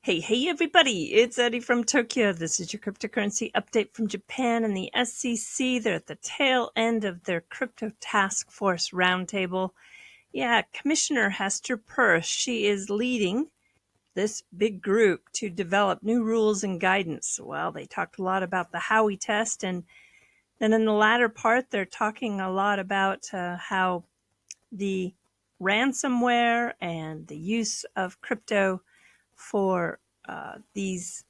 Hey, everybody, it's Eddie from Tokyo. This is your cryptocurrency update from Japan and the SEC. They're at the tail end of their crypto task force roundtable. Yeah, Commissioner Hester Peirce, she is leading this big group to develop new rules and guidance. Well, they talked a lot about the Howey test, and then in the latter part, they're talking a lot about how the ransomware and the use of crypto for these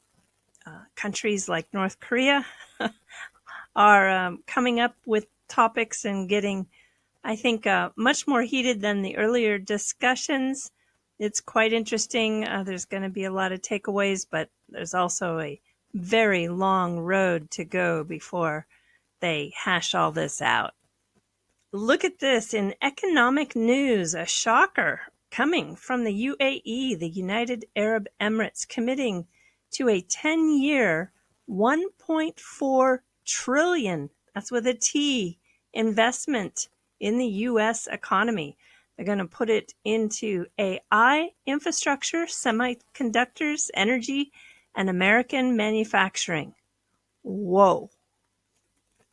countries like North Korea are coming up with topics and getting, I think, much more heated than the earlier discussions. It's quite interesting. There's going to be a lot of takeaways, but there's also a very long road to go before they hash all this out. Look at this in economic news, a shocker coming from the UAE, the United Arab Emirates, committing to a 10-year, 1.4 trillion, that's with a T, investment in the U.S. economy. They're going to put it into AI infrastructure, semiconductors, energy, and American manufacturing. Whoa.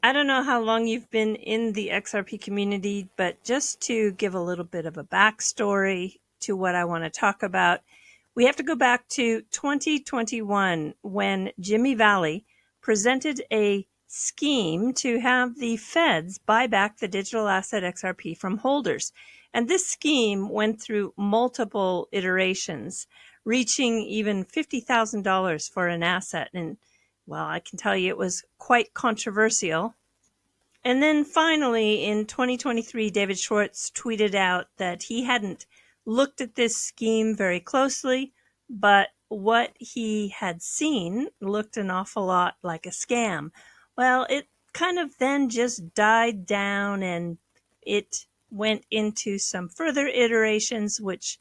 I don't know how long you've been in the XRP community, but just to give a little bit of a backstory to what I want to talk about, we have to go back to 2021 when Jimmy Valley presented a scheme to have the feds buy back the digital asset XRP from holders. And this scheme went through multiple iterations, reaching even $50,000 for an asset. And well, I can tell you it was quite controversial. And then finally, in 2023, David Schwartz tweeted out that he hadn't looked at this scheme very closely, but what he had seen looked an awful lot like a scam. Well, it kind of then just died down and it went into some further iterations, which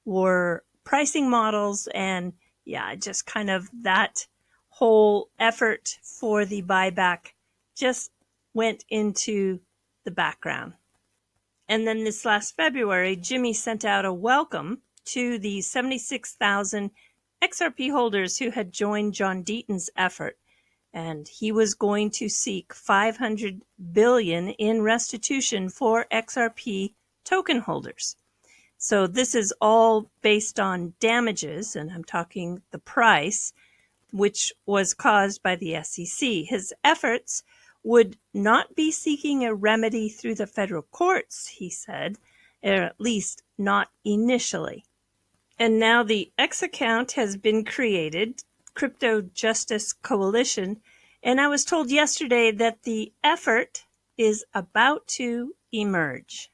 were pricing models, and yeah, just kind of that whole effort for the buyback just went into the background. And then this last February, Jimmy sent out a welcome to the 76,000 XRP holders who had joined John Deaton's effort. And he was going to seek $500 billion in restitution for XRP token holders. So this is all based on damages, and I'm talking the price, which was caused by the SEC. His efforts would not be seeking a remedy through the federal courts, he said, or at least not initially. And now the X account has been created, Crypto Justice Coalition, and I was told yesterday that the effort is about to emerge.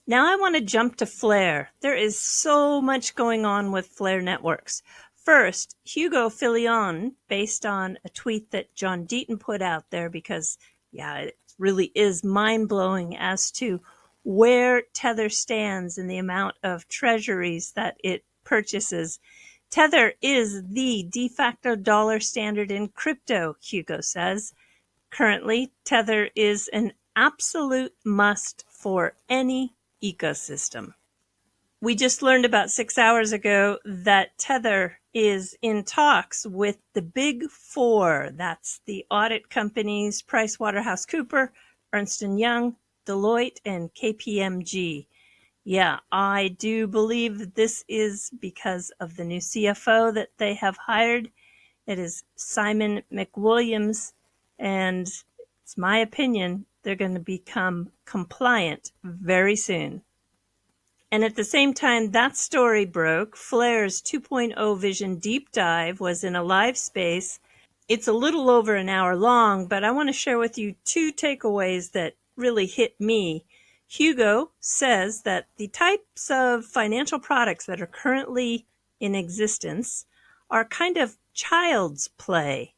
Now I want to jump to Flare. There is so much going on with Flare networks. First, Hugo Filion, based on a tweet that John Deaton put out there, because, yeah, it really is mind-blowing as to where Tether stands and the amount of treasuries that it purchases. Tether is the de facto dollar standard in crypto, Hugo says. Currently, Tether is an absolute must for any ecosystem. We just learned about 6 hours ago that Tether is in talks with the big four. That's the audit companies, PricewaterhouseCoopers, Ernst & Young, Deloitte, and KPMG. Yeah, I do believe that this is because of the new CFO that they have hired. It is Simon McWilliams, and it's my opinion they're going to become compliant very soon. And at the same time that story broke, Flare's 2.0 Vision Deep Dive was in a live space. It's a little over an hour long, but I want to share with you two takeaways that really hit me. Hugo says that the types of financial products that are currently in existence are kind of child's play.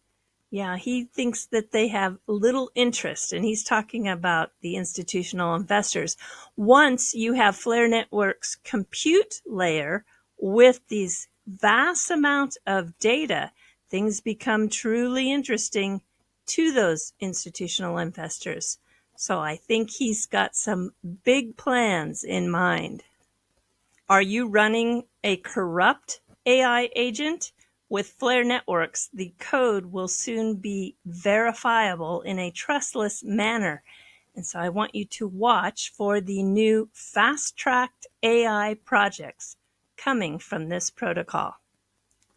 Yeah, he thinks that they have little interest, and he's talking about the institutional investors. Once you have Flare Network's compute layer with these vast amounts of data, things become truly interesting to those institutional investors. So I think he's got some big plans in mind. Are you running a corrupt AI agent with Flare networks, the code will soon be verifiable in a trustless manner. And so I want you to watch for the new fast-tracked AI projects coming from this protocol.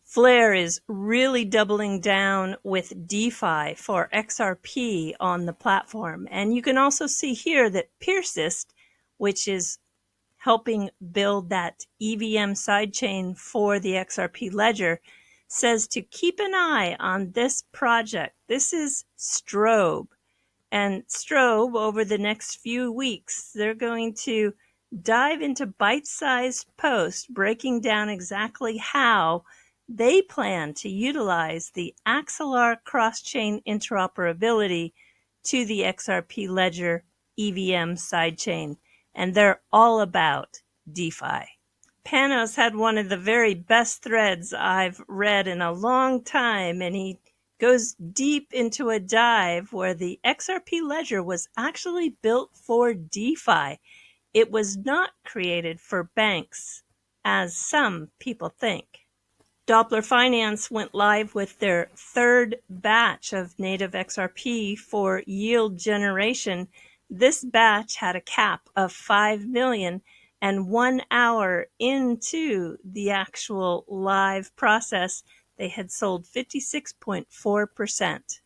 Flare is really doubling down with DeFi for XRP on the platform. And you can also see here that Persist, which is helping build that EVM sidechain for the XRP Ledger, says to keep an eye on this project. This is Strobe. And Strobe, over the next few weeks, they're going to dive into bite-sized posts breaking down exactly how they plan to utilize the Axelar cross-chain interoperability to the XRP Ledger EVM sidechain. And they're all about DeFi. Panos had one of the very best threads I've read in a long time, and he goes deep into a dive where the XRP Ledger was actually built for DeFi. It was not created for banks, as some people think. Doppler Finance went live with their third batch of native XRP for yield generation. This batch had a cap of 5 million, and 1 hour into the actual live process, they had sold 56.4%.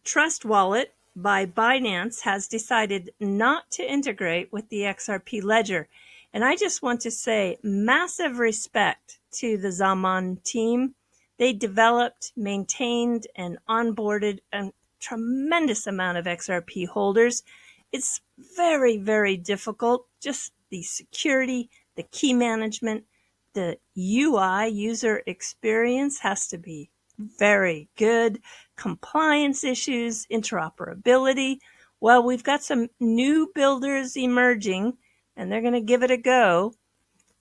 Trust Wallet by Binance has decided not to integrate with the XRP Ledger. And I just want to say massive respect to the Zaman team. They developed, maintained, and onboarded a tremendous amount of XRP holders. It's very, very difficult. Just the security, the key management, the UI user experience has to be very good. Compliance issues, interoperability. Well, we've got some new builders emerging, and they're going to give it a go.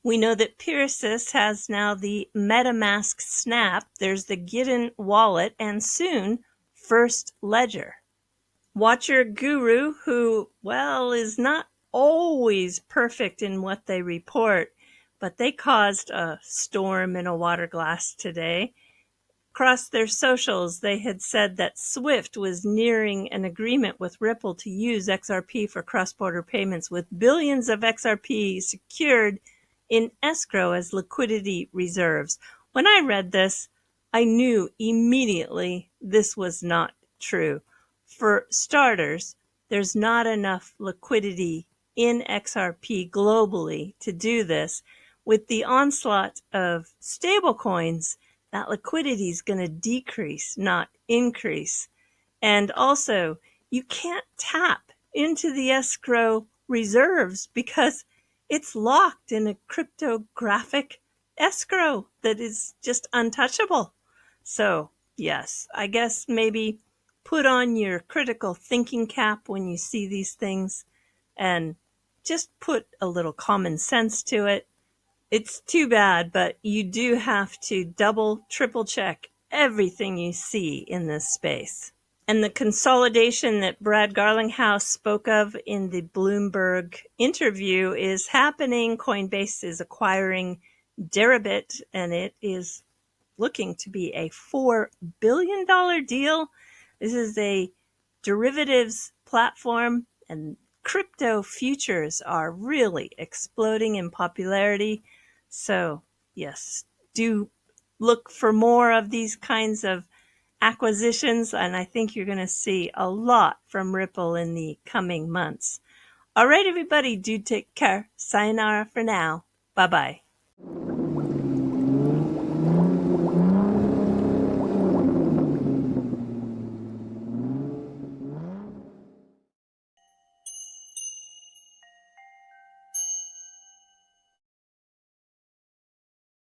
We know that Persist has now the MetaMask Snap. There's the Gitten wallet, and soon First Ledger. Watcher Guru, who, well, is not always perfect in what they report, but they caused a storm in a water glass today. Across their socials, they had said that Swift was nearing an agreement with Ripple to use XRP for cross-border payments, with billions of XRP secured in escrow as liquidity reserves. When I read this, I knew immediately this was not true. For starters, there's not enough liquidity in XRP globally to do this. With the onslaught of stablecoins, that liquidity is going to decrease, not increase. And also, you can't tap into the escrow reserves because it's locked in a cryptographic escrow that is just untouchable. So, yes, I guess maybe put on your critical thinking cap when you see these things and just put a little common sense to it. It's too bad, but you do have to double, triple check everything you see in this space. And the consolidation that Brad Garlinghouse spoke of in the Bloomberg interview is happening. Coinbase is acquiring Deribit, and it is looking to be a $4 billion deal. This is a derivatives platform, and crypto futures are really exploding in popularity. So, yes, do look for more of these kinds of acquisitions, and I think you're going to see a lot from Ripple in the coming months. All right, everybody, do take care. Sayonara for now. Bye-bye.